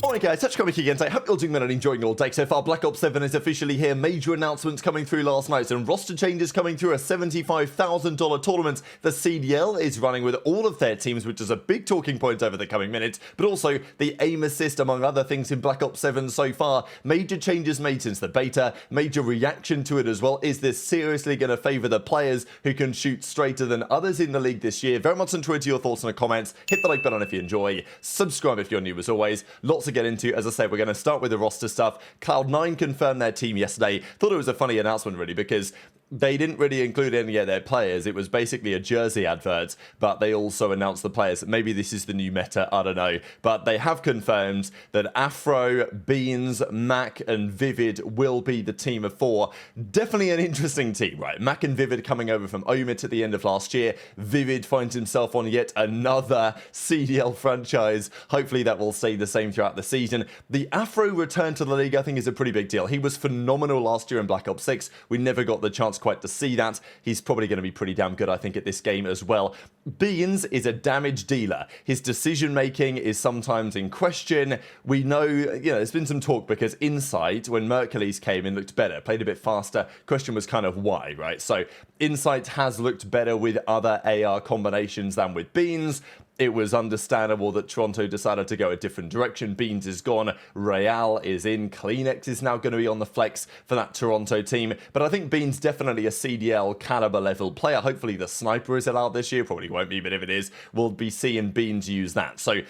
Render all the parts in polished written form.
Alright guys, TacticalRab again. I hope you're doing well and enjoying your day so far. Black Ops 7 is officially here. Major announcements coming through last night and roster changes coming through. A $75,000 tournament. The CDL is running with all of their teams, which is a big talking point over the coming minutes, but also the aim assist among other things in Black Ops 7 so far. Major changes made since the beta, major reaction to it as well. Is this seriously going to favour the players who can shoot straighter than others in the league this year? Very much enjoyed your thoughts in the comments. Hit the like button if you enjoy. Subscribe if you're new as always. Lots to get into. As I said, we're going to start with the roster stuff. Cloud9 confirmed their team yesterday. Thought it was a funny announcement really because they didn't really include any of their players. It was basically a jersey advert, but they also announced the players. Maybe this is the new meta, I don't know. But they have confirmed that Afro, Beans, Mac, and Vivid will be the team of 4. Definitely an interesting team, right? Mac and Vivid coming over from Omid at the end of last year. Vivid finds himself on yet another CDL franchise. Hopefully that will stay the same throughout the season. The Afro return to the league, I think, is a pretty big deal. He was phenomenal last year in Black Ops 6. We never got the chance quite to see that. He's probably going to be pretty damn good, I think, at this game as well. Beans is a damage dealer. His decision making is sometimes in question. We know, there's been some talk because Insight, when Mercules came in, looked better, played a bit faster. Question was kind of why, right? So Insight has looked better with other AR combinations than with Beans. It was understandable that Toronto decided to go a different direction. Beans is gone. ReeaL is in. CleanX is now going to be on the flex for that Toronto team. But I think Beans definitely a CDL caliber level player. Hopefully the sniper is allowed this year. Probably won't be, but if it is, we'll be seeing Beans use that. So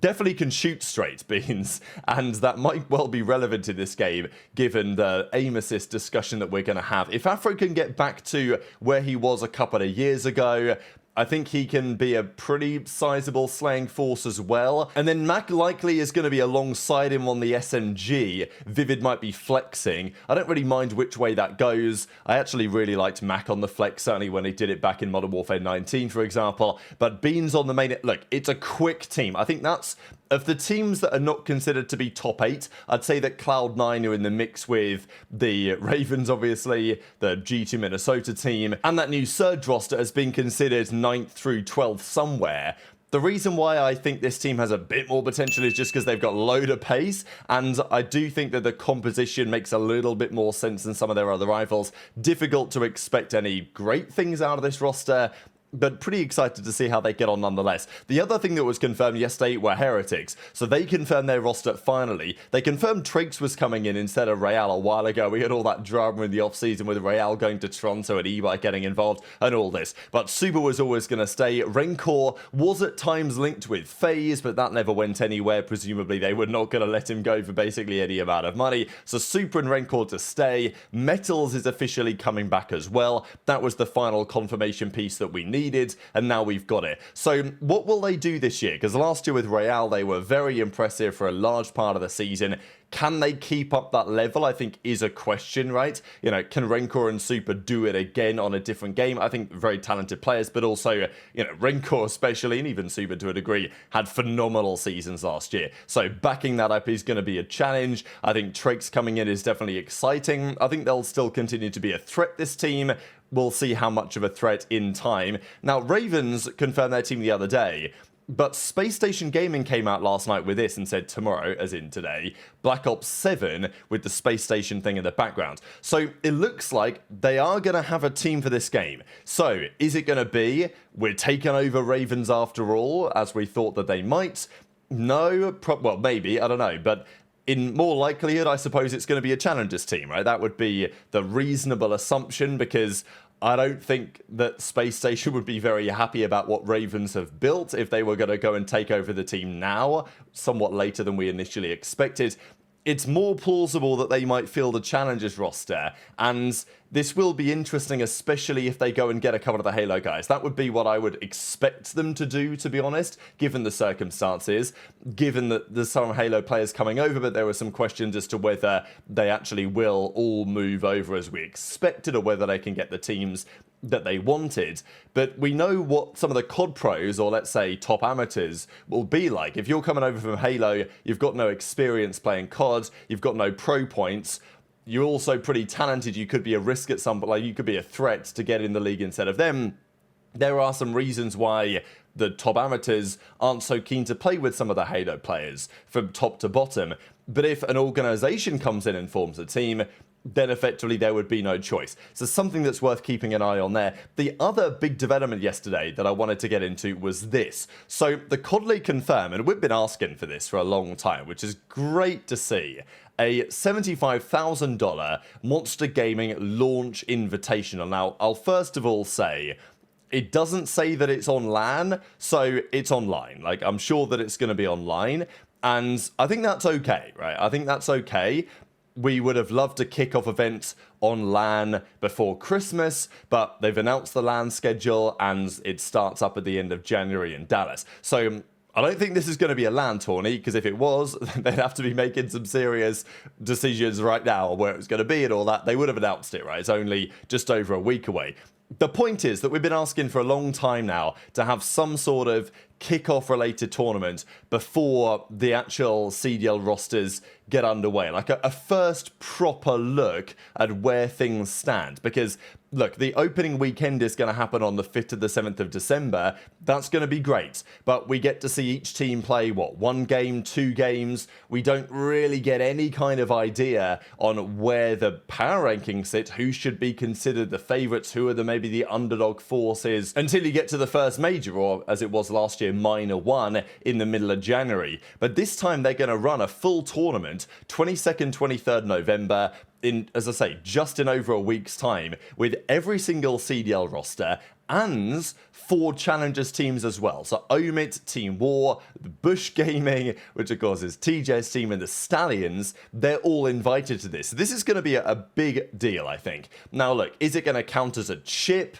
definitely can shoot straight, Beans, and that might well be relevant in this game given the aim assist discussion that we're going to have. If Afro can get back to where he was a couple of years ago, I think he can be a pretty sizable slaying force as well. And then Mac likely is going to be alongside him on the SMG. Vivid might be flexing. I don't really mind which way that goes. I actually really liked Mac on the flex, certainly when he did it back in Modern Warfare 19, for example. But Beans on the main... Look, it's a quick team. I think that's... Of the teams that are not considered to be top 8, I'd say that Cloud9 are in the mix with the Ravens, obviously, the G2 Minnesota team, and that new Surge roster has been considered 9th through 12th somewhere. The reason why I think this team has a bit more potential is just because they've got a load of pace, and I do think that the composition makes a little bit more sense than some of their other rivals. Difficult to expect any great things out of this roster, but pretty excited to see how they get on nonetheless. The other thing that was confirmed yesterday were Heretics. So they confirmed their roster finally. They confirmed Traixx was coming in instead of ReeaL a while ago. We had all that drama in the off-season with ReeaL going to Toronto and eBay getting involved and all this. But Super was always going to stay. RenkoR was at times linked with FaZe, but that never went anywhere. Presumably they were not going to let him go for basically any amount of money. So Super and RenkoR to stay. MettalZ is officially coming back as well. That was the final confirmation piece that we needed, and now we've got it. So what will they do this year? Because last year with ReeaL, they were very impressive for a large part of the season. Can they keep up that level, I think, is a question, right? Can RenkoR and Super do it again on a different game? I think very talented players, but also, RenkoR especially, and even Super to a degree, had phenomenal seasons last year. So backing that up is going to be a challenge. I think Traixx coming in is definitely exciting. I think they'll still continue to be a threat, this team. We'll see how much of a threat in time. Now, Ravens confirmed their team the other day, but Space Station Gaming came out last night with this and said tomorrow, as in today, Black Ops 7 with the Space Station thing in the background. So it looks like they are going to have a team for this game. So is it going to be, we're taking over Ravens after all, as we thought that they might? No, well, maybe, I don't know, but in more likelihood, I suppose it's going to be a Challengers team, right? That would be the reasonable assumption, because I don't think that Space Station would be very happy about what Ravens have built if they were going to go and take over the team now, somewhat later than we initially expected. It's more plausible that they might field a Challengers roster, and this will be interesting, especially if they go and get a couple of the Halo guys. That would be what I would expect them to do, to be honest, given the circumstances, given that there's some Halo players coming over, but there were some questions as to whether they actually will all move over as we expected, or whether they can get the teams that they wanted. But we know what some of the COD pros, or let's say top amateurs, will be like. If you're coming over from Halo, you've got no experience playing COD, you've got no pro points, you're also pretty talented, you could be a risk at some, but like you could be a threat to get in the league instead of them. There are some reasons why the top amateurs aren't so keen to play with some of the Halo players from top to bottom. But if an organization comes in and forms a team, then effectively there would be no choice. So something that's worth keeping an eye on there. The other big development yesterday that I wanted to get into was this. So the COD League confirmed, and we've been asking for this for a long time, which is great to see, a $75,000 Monster Gaming launch invitational. Now, I'll first of all say, it doesn't say that it's on LAN, so it's online. Like, I'm sure that it's going to be online, and I think that's okay, right? I think that's okay. We would have loved a kickoff event on LAN before Christmas, but they've announced the LAN schedule and it starts up at the end of January in Dallas. So I don't think this is going to be a LAN tourney, because if it was, they'd have to be making some serious decisions right now on where it was going to be and all that. They would have announced it, right? It's only just over a week away. The point is that we've been asking for a long time now to have some sort of kickoff related tournament before the actual CDL rosters get underway, like a first proper look at where things stand. Because look, the opening weekend is going to happen on the 5th to the 7th of December. That's going to be great, but we get to see each team play, what, 1 game, 2 games. We don't really get any kind of idea on where the power rankings sit, who should be considered the favorites, who are maybe the underdog forces, until you get to the first major, or as it was last year, minor 1 in the middle of January. But this time they're going to run a full tournament, 22nd, 23rd November, in, as I say, just in over a week's time, with every single CDL roster and 4 challengers teams as well. So Omid, Team War, the Bush Gaming, which of course is TJ's team, and the Stallions, they're all invited to this. This is going to be a big deal, I think. Now look, is it going to count as a chip?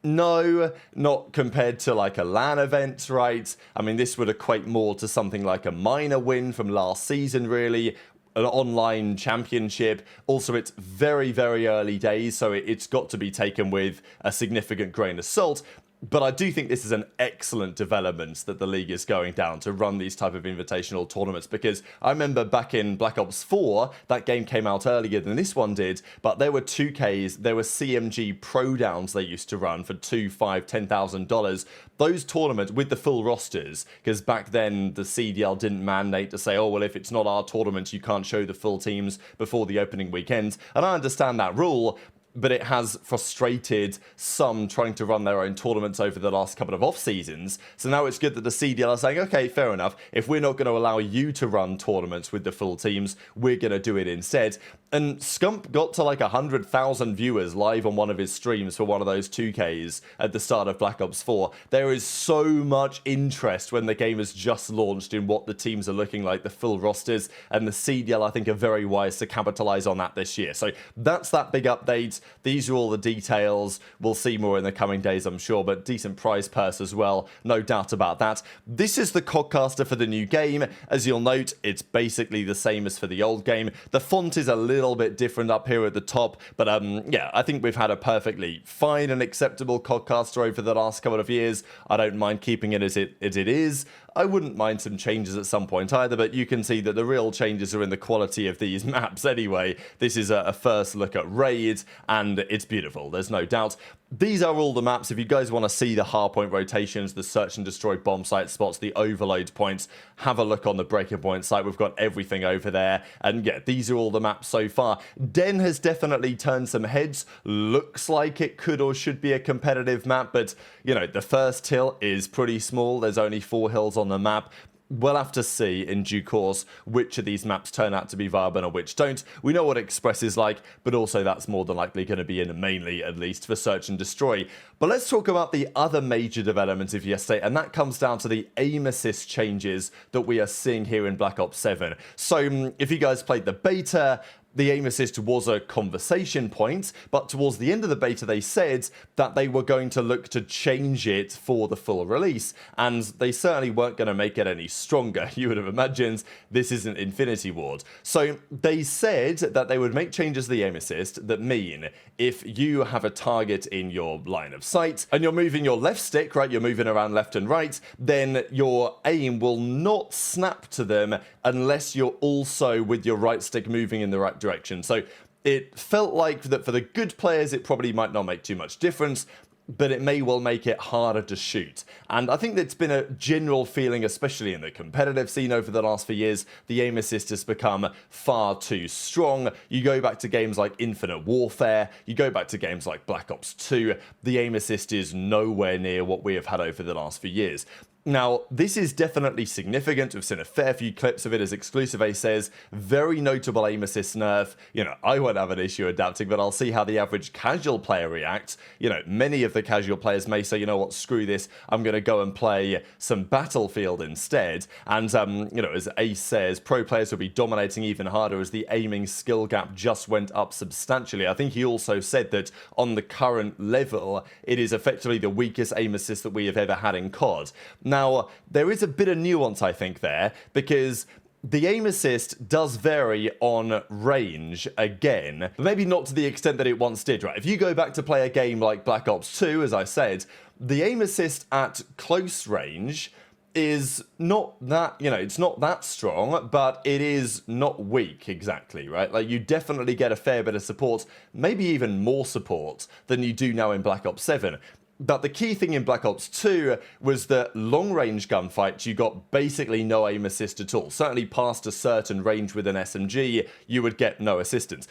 No, not compared to like a LAN event, right? I mean, this would equate more to something like a minor win from last season, really. An online championship. Also, it's very, very early days, so it's got to be taken with a significant grain of salt. But I do think this is an excellent development that the league is going down to run these type of invitational tournaments, because I remember back in Black Ops 4, that game came out earlier than this one did, but there were 2Ks, there were CMG Pro Downs they used to run for $2,000, $5,000, $10,000. Those tournaments with the full rosters, because back then the CDL didn't mandate to say, oh, well, if it's not our tournament, you can't show the full teams before the opening weekend. And I understand that rule, but it has frustrated some trying to run their own tournaments over the last couple of off seasons. So now it's good that the CDL are saying, okay, fair enough, if we're not going to allow you to run tournaments with the full teams, we're going to do it instead. And Scump got to like 100,000 viewers live on one of his streams for one of those 2Ks at the start of Black Ops 4. There is so much interest when the game has just launched in what the teams are looking like, the full rosters, and the CDL, I think, are very wise to capitalize on that this year. So that's that big update. These are all the details. We'll see more in the coming days, I'm sure, but decent prize purse as well, no doubt about that. This is the Codcaster for the new game. As you'll note, it's basically the same as for the old game. The font is a little bit different up here at the top, but yeah, I think we've had a perfectly fine and acceptable Codcaster over the last couple of years. I don't mind keeping it as it is. I wouldn't mind some changes at some point either, but you can see that the real changes are in the quality of these maps anyway. This is a first look at Raid, and it's beautiful, there's no doubt. These are all the maps. If you guys want to see the hardpoint rotations, the search and destroy bomb site spots, the overload points, have a look on the breaking point site. We've got everything over there. And yeah, these are all the maps so far. Den has definitely turned some heads. Looks like it could or should be a competitive map, but you know, the first hill is pretty small. There's only 4 hills on the map. We'll have to see in due course which of these maps turn out to be viable and which don't. We know what Express is like, but also that's more than likely going to be in mainly, at least, for Search and Destroy. But let's talk about the other major development of yesterday, and that comes down to the aim assist changes that we are seeing here in Black Ops 7. So if you guys played the beta, the aim assist was a conversation point, but towards the end of the beta they said that they were going to look to change it for the full release, and they certainly weren't going to make it any stronger. You would have imagined this isn't Infinity Ward. So they said that they would make changes to the aim assist that mean if you have a target in your line of sight and you're moving your left stick, right, you're moving around left and right, then your aim will not snap to them unless you're also with your right stick moving in the right direction. So it felt like that for the good players, it probably might not make too much difference. but it may well make it harder to shoot. And I think that's been a general feeling, especially in the competitive scene over the last few years. The aim assist has become far too strong. You go back to games like Infinite Warfare, you go back to games like Black Ops 2, the aim assist is nowhere near what we have had over the last few years. Now, this is definitely significant. We've seen a fair few clips of it, as Exclusive A says. Very notable aim assist nerf. You know, I won't have an issue adapting, but I'll see how the average casual player reacts. You know, many of the casual players may say, you know what, screw this, I'm going to go and play some Battlefield instead. And, you know, as Ace says, pro players will be dominating even harder as the aiming skill gap just went up substantially. I think he also said that on the current level, it is effectively the weakest aim assist that we have ever had in COD. Now, there is a bit of nuance, I think, there, because the aim assist does vary on range again, but maybe not to the extent that it once did, right? If you go back to play a game like Black Ops 2, as I said, the aim assist at close range is not that, you know, it's not that strong, but it is not weak exactly, right? Like, you definitely get a fair bit of support, maybe even more support than you do now in Black Ops 7. But the key thing in Black Ops 2 was that long-range gunfights, you got basically no aim assist at all. Certainly past a certain range with an SMG, you would get no assistance.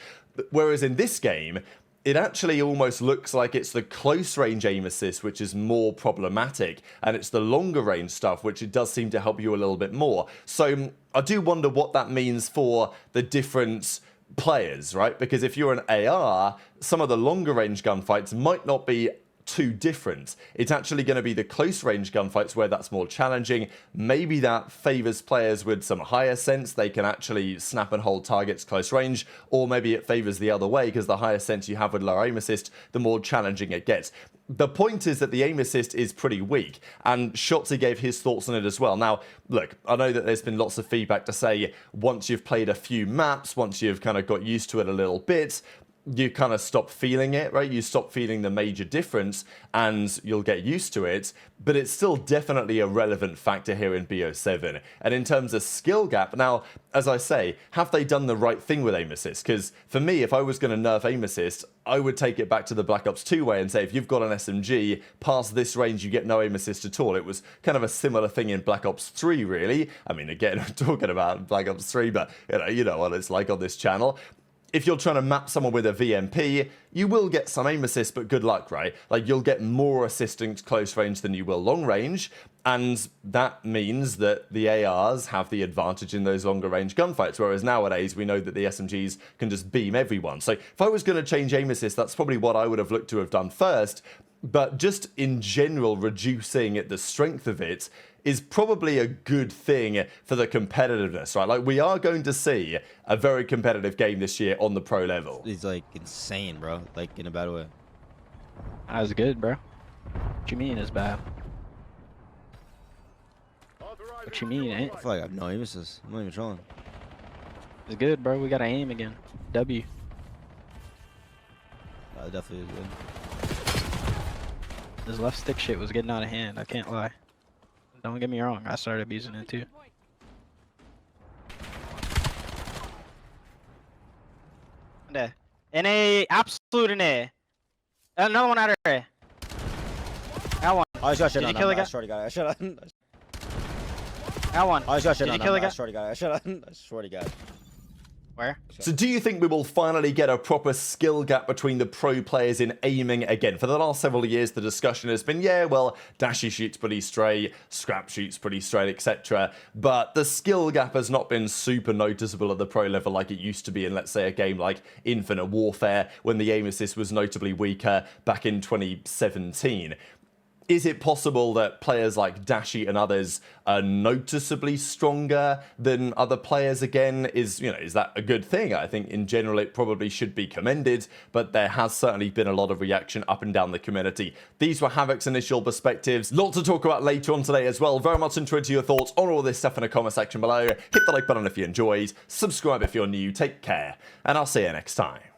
Whereas in this game, it actually almost looks like it's the close-range aim assist which is more problematic, and it's the longer-range stuff which it does seem to help you a little bit more. So I do wonder what that means for the different players, right? Because if you're an AR, some of the longer-range gunfights might not be too different. It's actually going to be the close range gunfights where that's more challenging. Maybe that favors players with some higher sense. They can actually snap and hold targets close range, or maybe it favors the other way because the higher sense you have with lower aim assist, the more challenging it gets. The point is that the aim assist is pretty weak, and Shotzzy gave his thoughts on it as well. Now, look, I know that there's been lots of feedback to say once you've played a few maps, once you've kind of got used to it a little bit, you kind of stop feeling it, right? You stop feeling the major difference and you'll get used to it, but it's still definitely a relevant factor here in BO7. And in terms of skill gap, now, as I say, have they done the right thing with aim assist? Because for me, if I was going to nerf aim assist, I would take it back to the Black Ops 2 way and say, if you've got an SMG, past this range, you get no aim assist at all. It was kind of a similar thing in Black Ops 3, really. I mean, again, I'm talking about Black Ops 3, but you know what it's like on this channel. If you're trying to map someone with a VMP, you will get some aim assist, but good luck, right? Like, you'll get more assistance close range than you will long range, and that means that the ARs have the advantage in those longer range gunfights, whereas nowadays we know that the SMGs can just beam everyone. So if I was going to change aim assist, that's probably what I would have looked to have done first, but just in general, reducing the strength of it is probably a good thing for the competitiveness, right? Like, we are going to see a very competitive game this year on the pro level. He's like insane, bro. Like, in a bad way. That was good, bro. What you mean it's bad? What you mean, eh? I feel like I have no aim assist. I'm not even trolling. It's good, bro. We gotta aim again. W. It definitely is good. This left stick shit was getting out of hand. I can't lie. Don't get me wrong. I started abusing it too. There. NA absolute in there. Another one out of there. That one. I just got shit Did on you kill that. the I swear to God. I should have. That one. I just got shit Did on you kill the that. I guy? swear to God. I should have. I swear to God. Where? So do you think we will finally get a proper skill gap between the pro players in aiming again? For the last several years, the discussion has been, yeah, well, Dashy shoots pretty straight, Scrap shoots pretty straight, etc. But the skill gap has not been super noticeable at the pro level like it used to be in, let's say, a game like Infinite Warfare, when the aim assist was notably weaker back in 2017. Is it possible that players like Dashy and others are noticeably stronger than other players again? Is that a good thing? I think in general it probably should be commended, but there has certainly been a lot of reaction up and down the community. These were Havoc's initial perspectives. Lot to talk about later on today as well. Very much interested to your thoughts on all this stuff in the comment section below. Hit the like button if you enjoyed, subscribe if you're new, take care, and I'll see you next time.